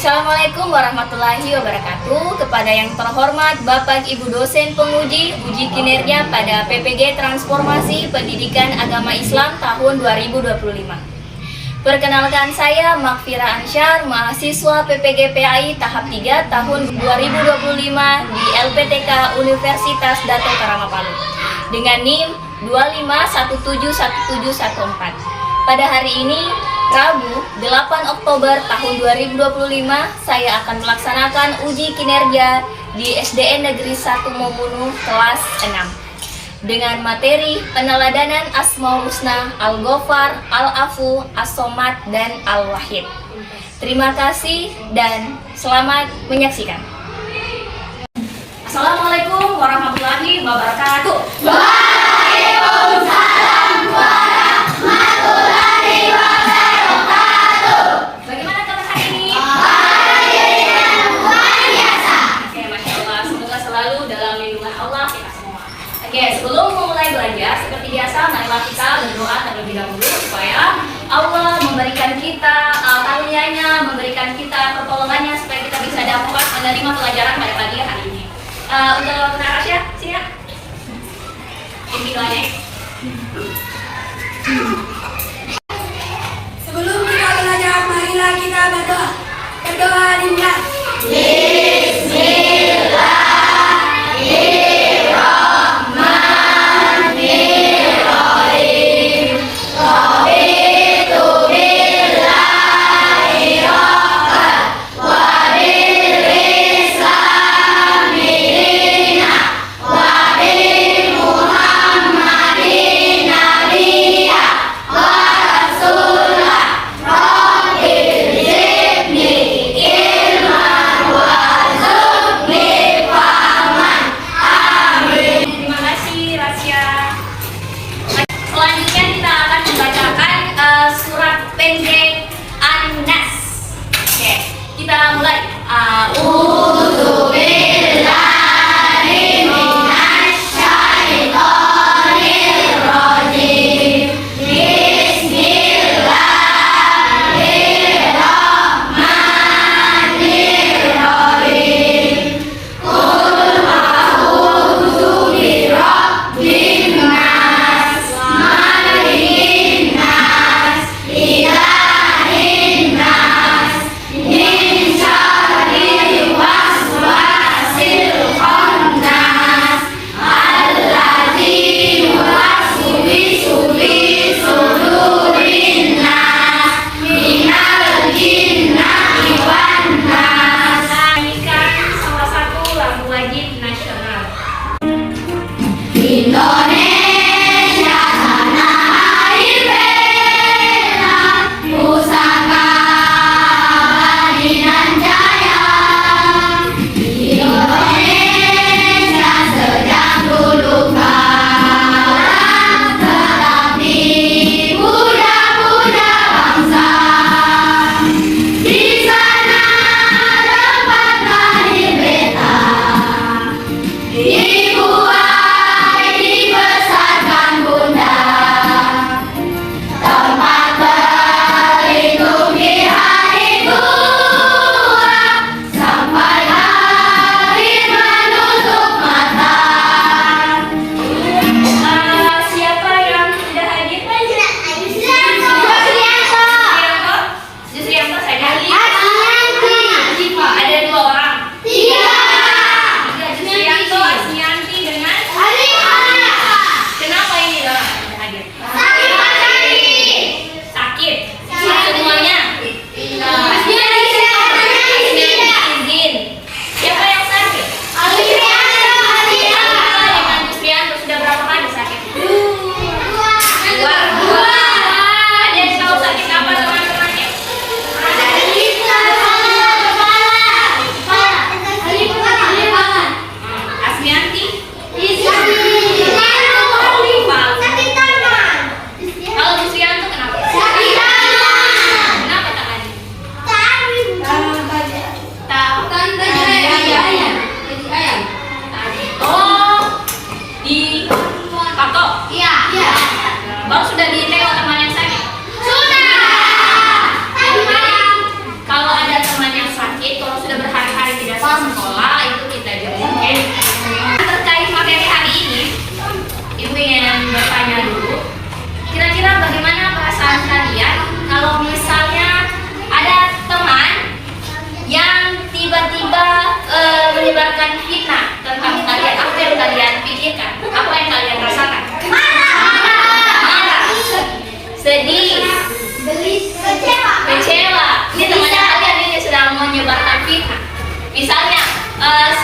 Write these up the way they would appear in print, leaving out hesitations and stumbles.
Assalamualaikum warahmatullahi wabarakatuh. Kepada yang terhormat Bapak Ibu dosen penguji uji kinerja pada PPG Transformasi Pendidikan Agama Islam tahun 2025. Perkenalkan, saya Makfira Ansyar, mahasiswa PPG PAI tahap 3 tahun 2025 di LPTK Universitas Dato Karama Palu dengan NIM 25171714. Pada hari ini, Rabu 8 Oktober tahun 2025, saya akan melaksanakan uji kinerja di SDN Negeri 1 Momunu kelas 6 dengan materi peneladanan Asmaul Husna, Al-Ghafar, Al-Afu, As-Somad, dan Al-Wahid. Terima kasih dan selamat menyaksikan. Assalamualaikum warahmatullahi wabarakatuh. Waalaikumsalam warahmatullahi wabarakatuh. Bagaimana kabar hari ini? Alhamdulillah luar biasa. Oke, Masya Allah, semoga selalu dalam lindungan Allah kita semua. Oke, sebelum memulai belajar, seperti biasa, marilah kita berdoa terlebih dahulu supaya Allah memberikan kita karunia-Nya, memberikan kita pertolongannya supaya kita bisa dapat menerima pelajaran pada pagi hari ini. Untuk Narasya, siap? Ini doanya. Sebelum kita belajar, marilah kita berdoa. Berdoa dimulai.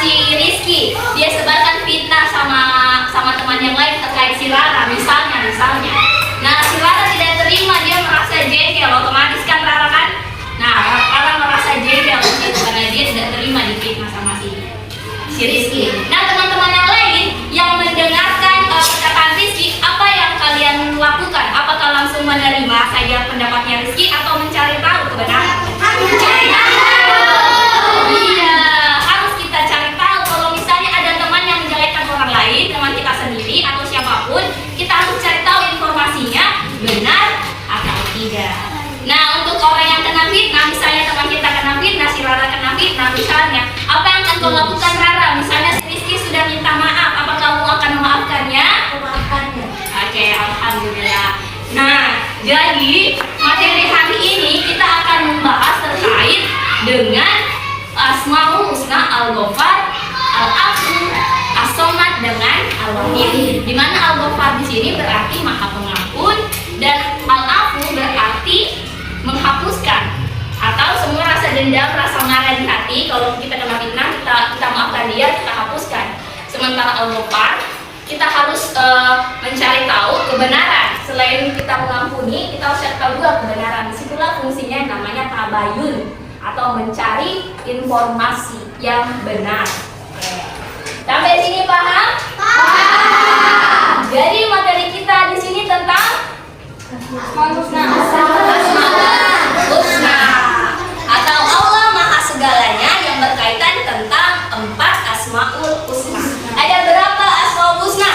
si Rizky, dia sebarkan fitnah sama teman yang lain terkait si Rara, misalnya. Nah, si Rara tidak terima, dia merasa jengkel, otomatis kan Rara kan? Nah, Rara merasa jengkel gitu karena dia tidak terima difitnah sama si Rizky. Nah, teman-teman yang lain yang mendengarkan perkataan Rizky, apa yang kalian lakukan? Apakah langsung menerima saja pendapatnya Rizky atau mencari tahu kebenaran? Mencari tahu. Iya, harus kita cari tahu. Kalau misalnya ada teman yang menjelekkan orang lain, teman kita sendiri atau siapapun, kita harus cari tahu informasinya benar atau tidak. Nah, untuk orang yang kena fitnah, misalnya teman kita kena fitnah, si Rara kena fitnah, misalnya, apa yang akan kau lakukan Rara? Misalnya si Rizky sudah minta maaf, apa kamu akan memaafkannya? Memaafkannya. Oke, alhamdulillah. Nah, jadi materi hari ini kita akan membahas terkait dengan Asmaul Husna, Al-Ghafar, Al-Afu, As-Somad dengan Al-Wahid. Di mana Al-Ghafar di sini berarti Maha Pengampun dan Al-Afu berarti menghapuskan atau semua rasa dendam, rasa marah di hati. Kalau kita kena fitnah, kita maafkan dia, kita hapuskan. Sementara Al-Ghafar, kita harus mencari tahu kebenaran. Selain kita mengampuni, kita harus cari tahu juga kebenaran. Disitulah fungsinya yang namanya tabayun atau mencari informasi yang benar. Sampai sini paham? Paham. Jadi materi kita di sini tentang Asmaul Husna. Atau Allah Maha Segalanya yang berkaitan tentang 4 Asmaul Husna. Ada berapa Asmaul Husna?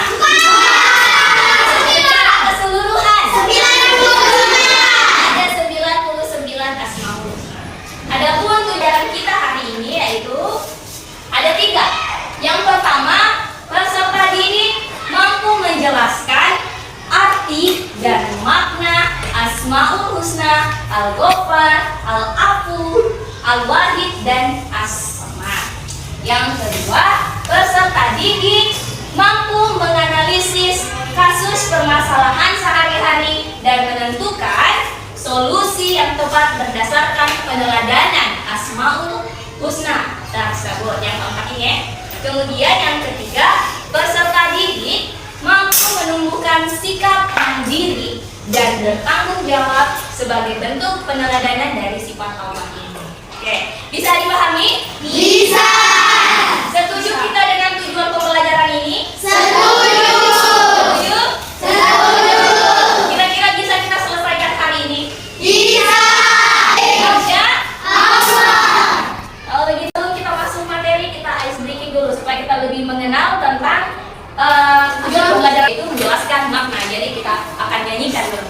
Secara keseluruhan 99. Ada 99 Asmaul Husna. Adapun tujuan kita hari ini yaitu ada 3. Yang pertama, peserta didik mampu menjelaskan arti dan makna Asmaul Husna, Al-Ghafar, Al-Afu, Al-Wahid, dan As-Somad. Yang kedua, peserta didik mampu menganalisis kasus permasalahan sehari-hari dan menentukan solusi yang tepat berdasarkan peneladanan Asmaul Husna tersebut. Yang keempat ini ya. Kemudian yang ketiga, peserta didik mampu menumbuhkan sikap mandiri dan bertanggung jawab sebagai bentuk peneladanan dari sifat Allah ini. Oke, bisa dipahami? Bisa. Setuju kita dengan tujuan pembelajaran ini? Setuju. Setuju? Setuju. Kira-kira bisa kita selesaikan hari ini? Bisa. Bisa? Kalau begitu kita masuk materi, kita ice breaking dulu supaya kita lebih mengenal tentang tujuan pembelajaran itu, menjelaskan makna. Jadi kita akan nyanyikan dulu.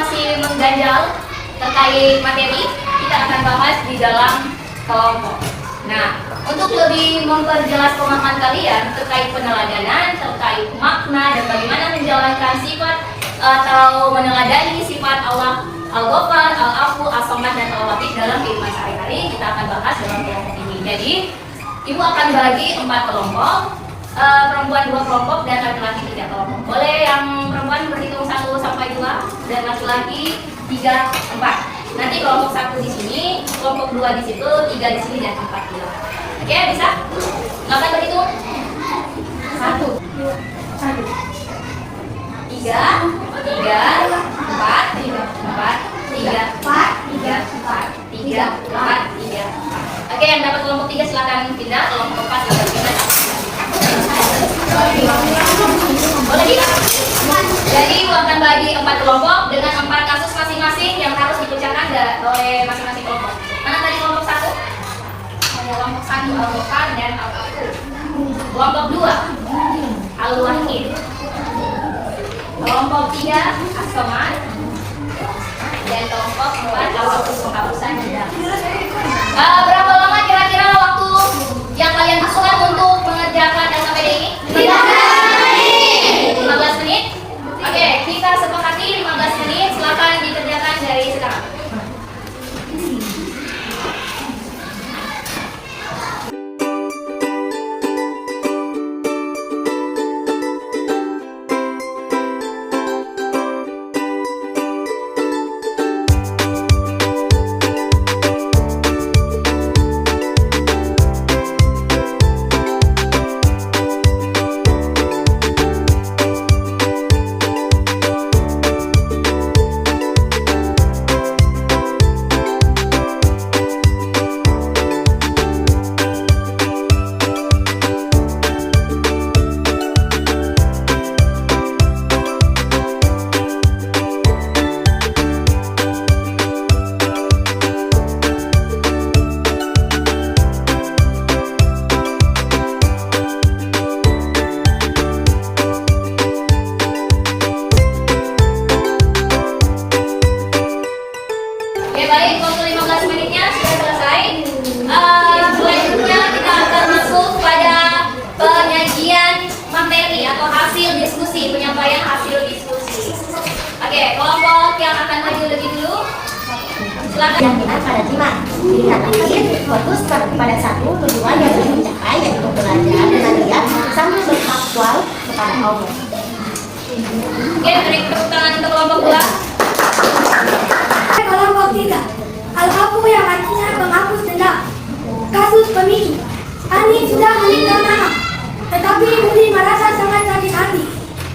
masih mengganjal terkait materi, kita akan bahas di dalam kelompok. Nah, untuk lebih memperjelas pemahaman kalian terkait peneladanan, terkait makna dan bagaimana menjalankan sifat atau meneladani sifat Allah Al-Ghafar, Al-Afu, As-Samad, dan Al-Latif dalam kehidupan sehari-hari, kita akan bahas dalam kelompok ini. Jadi, Ibu akan bagi 4 kelompok, perempuan 2 kelompok dan laki-laki 3 kelompok. Boleh yang perempuan berhitung 1 sampai 2 dan laki-laki 3, 4. Nanti kelompok 1 di sini, kelompok 2 di situ, 3 di sini dan 4 di belakang. Oke, bisa? Silakan berhitung. 1, 2, 1, 3, 4, 3. Oke, yang dapat kelompok 3 silakan pindah, kelompok 4 silakan pindah. Boleh tidak? Jadi Ibu akan bagi 4 kelompok dengan 4 kasus masing-masing yang harus dipecahkan oleh masing-masing kelompok. Mana tadi kelompok 1? Kelompok 1 Al-Ghafar dan Al-Afu. Kelompok 2 Al-Wahid. Kelompok 3 As-Samad. Dan kelompok 4 Al-Hafuz, penghapusan dendam. Berapa lama kira-kira waktu yang kalian butuhkan untuk mengerjakan LKPD ini? 15 menit. Oke, kita sepakati 15 menit. Silakan dikerjakan dari sekarang. Oke, baik, waktu 15 menitnya sudah selesai. Selanjutnya kita akan masuk pada penyajian materi atau hasil diskusi, penyampaian hasil diskusi. Oke, kelompok yang akan maju lebih dulu, silakan. Yang kita pada 5 dilihat lagi, fokus pada 1 tujuan yang ingin dicapai, yaitu belajar dengan niat sambil bertakwa kepada Allah. Oke, beri tepuk tangan untuk kelompok 2. Kelompok 3 Al-Afu yang artinya penghapus dendam. Kasus pemicu, Ani sudah meminta maaf, tetapi Budi merasa sangat sakit hati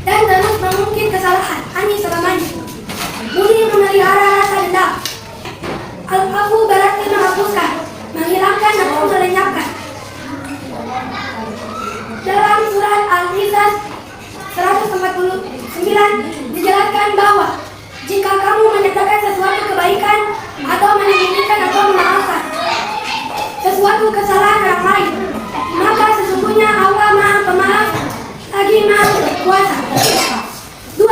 dan terus mengungkit kesalahan Ani selamanya. Budi memelihara rasa dendam. Al-Afu berarti menghapuskan, menghilangkan atau melenyapkan. Dalam surat Al-Nisa 149 dijelaskan bahwa jika kamu menyatakan sesuatu kebaikan atau menyembunyikan atau memaafkan sesuatu kesalahan orang lain, maka sesungguhnya Allah Maha Pemaaf lagi Maha Berkuasa. 2.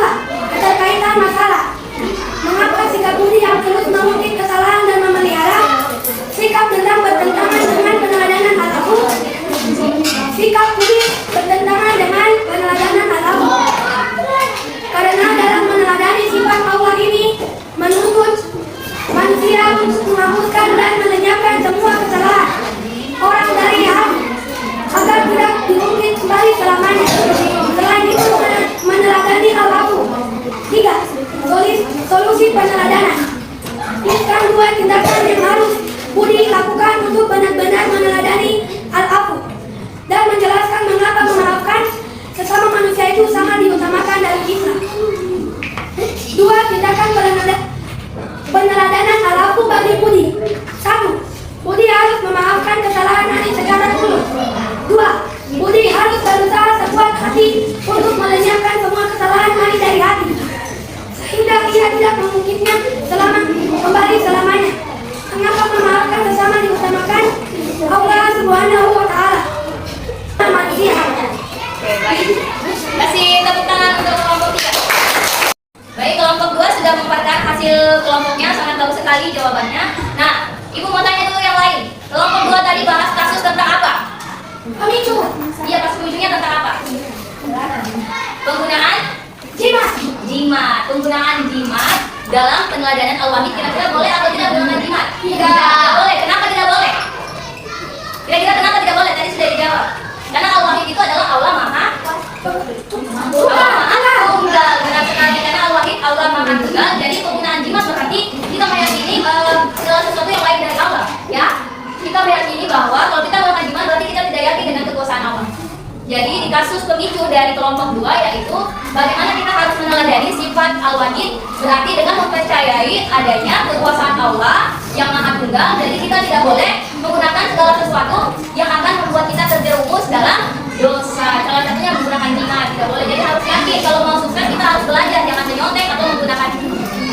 Keterkaitan masalah. Mengapa sikap Budi yang terus mengungkit kesalahan dan memelihara sikap dendam bertentangan dengan peneladanan Al-Afu? Sikap Budi bertentangan dengan peneladanan Al-Afu karena dalam meneladani sifat Allah ini menuntut manusia untuk menghapuskan dan melenyapkan semua kesalahan orang dari hati agar tidak diungkit kembali selamanya. Selain itu meneladani Al-Afu. 3. Solusi peneladanan. Listkan 2 tindakan yang harus Budi lakukan untuk benar-benar meneladani Al-Afu dan menjelaskan mengapa memaafkan sesama manusia itu sangat diutamakan dalam Islam. 2. Tindakan peneladanan Al-Afu bagi Budi. 1. Budi harus memaafkan kesalahan Ani secara tulus. 2. Budi harus berusaha sekuat hati untuk melenyapkan semua kesalahan Ani dari hati, sehingga ia tidak mengungkitnya kembali selamanya. Mengapa memaafkan sesama diutamakan? Allah Subhanahu wa Ta'ala manusia. Oke, baik. Kasih tepuk tangan untuk kelompok 3. Baik, kelompok 2 sudah memaparkan hasil kelompoknya, sangat bagus sekali jawabannya. Nah, Ibu mau tanya dulu yang lain. Kelompok 2 tadi bahas kasus tentang apa? Pemicu. Iya, pas ujungnya tentang apa? Penggunaan Jimat. jimat. Penggunaan jimat dalam peneladanan al-wahid kira-kira boleh atau tidak menggunakan jimat? Tidak boleh. Kenapa tidak boleh? Kira-kira kenapa tidak boleh? Tadi sudah dijawab. Karena al-wahid itu adalah Allah Maha Tunggal. Benar sekali, karena al-wahid Allah Maha Tunggal. Jadi penggunaan jimat berarti kita meyakini segala sesuatu yang lain dari Allah, ya. Kita meyakini bahwa kalau kita melakukan jimat berarti kita tidak yakin dengan kekuasaan Allah. Jadi di kasus pemicu dari kelompok 2 yaitu bagaimana kita harus meneladani sifat al-wahid, berarti dengan mempercayai adanya kekuasaan Allah yang Maha Tunggal. Jadi kita tidak boleh menggunakan segala sesuatu yang akan membuat kita terjerumus dalam dosa. Salah satunya menggunakan jimat, tidak boleh. Jadi harus yakin kalau mau sukses kita harus belajar, jangan menyontek atau menggunakan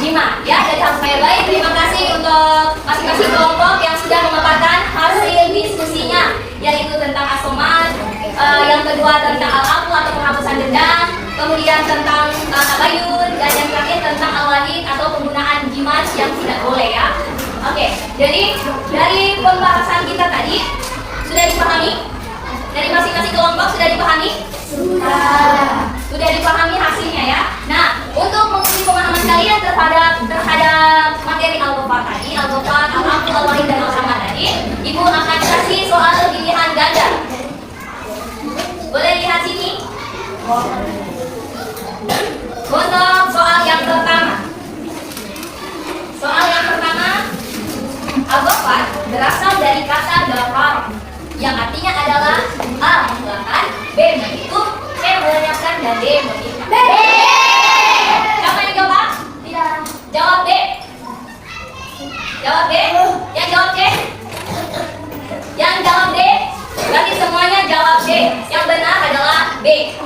jimat. Ya, jadi harus baik-baik. Terima kasih untuk masing-masing kelompok yang sudah memaparkan hasil diskusinya, yaitu tentang asomat, yang kedua tentang al-afu atau penghapusan dendam, kemudian tentang tabayun, dan yang terakhir tentang al-wahid atau penggunaan jimat yang tidak boleh, ya. Oke, jadi dari pembahasan kita tadi sudah dipahami? Dari masing-masing kelompok sudah dipahami? Sudah dipahami hasilnya, ya. Nah, untuk menguji pemahaman kalian terhadap materi al-ghafar tadi, al-ghafar, al-afu, al-wahid, dan al-samad tadi, Ibu akan kasih soal pilihan ganda. Boleh lihat sini. Untuk soal yang pertama. Soal yang pertama, al-ghafar berasal dari kata ghafar yang artinya adalah A. menghilangkan, B. menghitung, C. melenyapkan, dan D. meminta. Siapa yang jawab? Tidak. Jawab D. Jawab D. Yang jawab C. Yang jawab D. Berarti semuanya jawab D. Yang benar adalah B.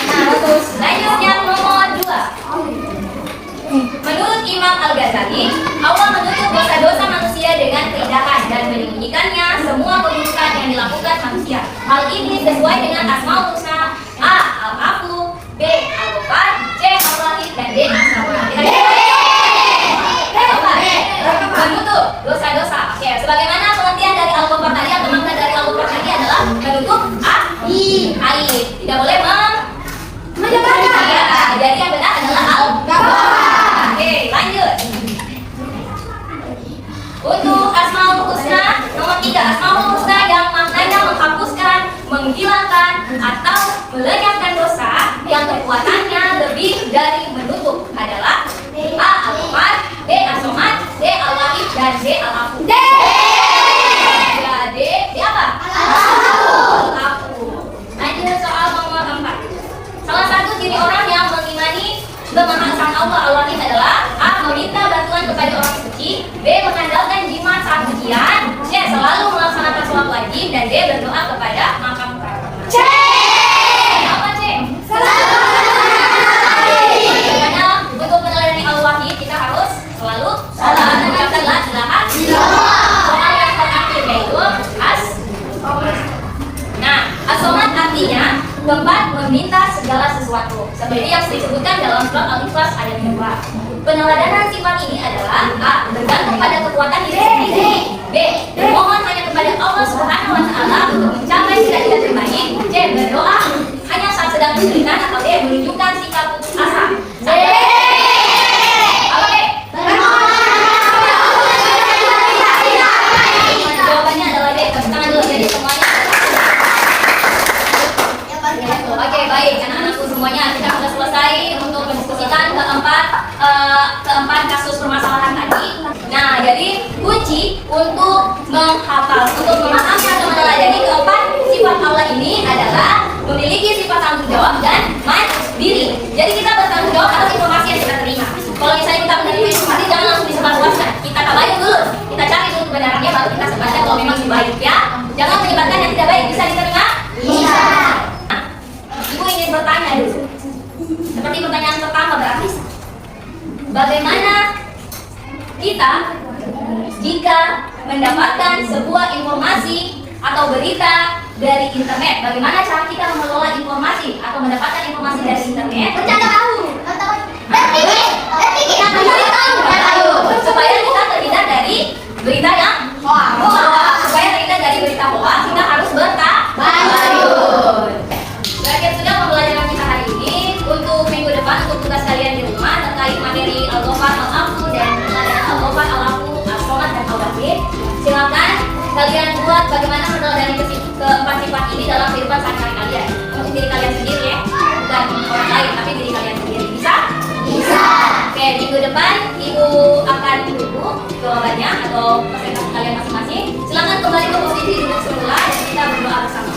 Nah, bagus. Selanjutnya nomor 2. Menurut Imam Al-Ghazali, Allah menutup dosa-dosa manusia dengan keindahan dan menyembunyikannya semua keburukan yang dilakukan manusia. Hal ini sesuai dengan Asmaul Husna: A. Al-Afu, B. Al-Ghafar, C. Al-Wahid, dan D. As-Samad. Menutup dosa-dosa. Oke, sebagaimana pengertian dari al-ghafar tadi atau makna dari al-ghafar tadi adalah menutup aib. Tidak boleh menyebarkan. Iya, jadi yang benar adalah al-ghafar. Oke, lanjut. Untuk Asmaul Husna nomor 3, Asmaul Husna yang maknanya menghapuskan, menghilangkan, atau melenyapkan dosa yang kekuatannya lebih dari menutup adalah A. Al-Ghafar, B. As-Samad, D. Al-Wahid, dan D. Al-Afu. D. Ya, D. D apa? Al-Afu. Lanjut soal nomor 4. Salah satu ciri orang yang mengimani kemahasan Allah al-Wahid adalah A. meminta bantuan kepada orang suci, B. mengandalkan jimat saat ujian, C. selalu melaksanakan sholat wajib, dan D. berdoa kepada makam kerabat. C. Apa C? Karena untuk meneladani al-Wahid kita harus selalu sholat, mengucapkan la ilaha illallah. Soal yang terakhir yaitu Nah, as-samad artinya tempat meminta segala sesuatu, seperti yang disebutkan dalam surat Al-Ikhlas ayat 2. Peneladanan sifat ini adalah A. bergantung pada kekuatan diri sendiri, B. bermohon hanya kepada Allah Subhanahu wa Ta'ala untuk mencapai cita-cita terbaik, C. berdoa hanya saat sedang kesulitan, atau D. menunjukkan sikap putus asa. Apa D? Jawabannya adalah D. Tepuk tangan dulu, jadi semuanya. Oke, baik, anak-anakku semuanya, kita sudah selesai untuk mendiskusikan keempat kasus permasalahan tadi. Nah, jadi kunci untuk menghafal, untuk memahami atau meneladani keempat sifat Allah ini adalah memiliki sifat tanggung jawab dan mandiri. Jadi kita bertanggung jawab atas informasi yang kita terima. Kalau misalnya kita menerima informasi, jangan langsung disebarluaskan. Kita tabayun dulu, kita cari dulu kebenarannya, baru kita sebarkan kalau memang itu baik, ya. Jangan menyebarkan yang tidak baik. Bisa diterima? Bisa. Ibu ingin bertanya dulu. Seperti pertanyaan pertama berarti, bagaimana kita jika mendapatkan sebuah informasi atau berita dari internet? Bagaimana cara kita mengelola informasi atau mendapatkan informasi dari internet? Bercanda kamu. depan Ibu akan duduk jawabannya atau presentasi kalian masing-masing. Silakan kembali ke posisi duduk semula dan kita berdoa bersama.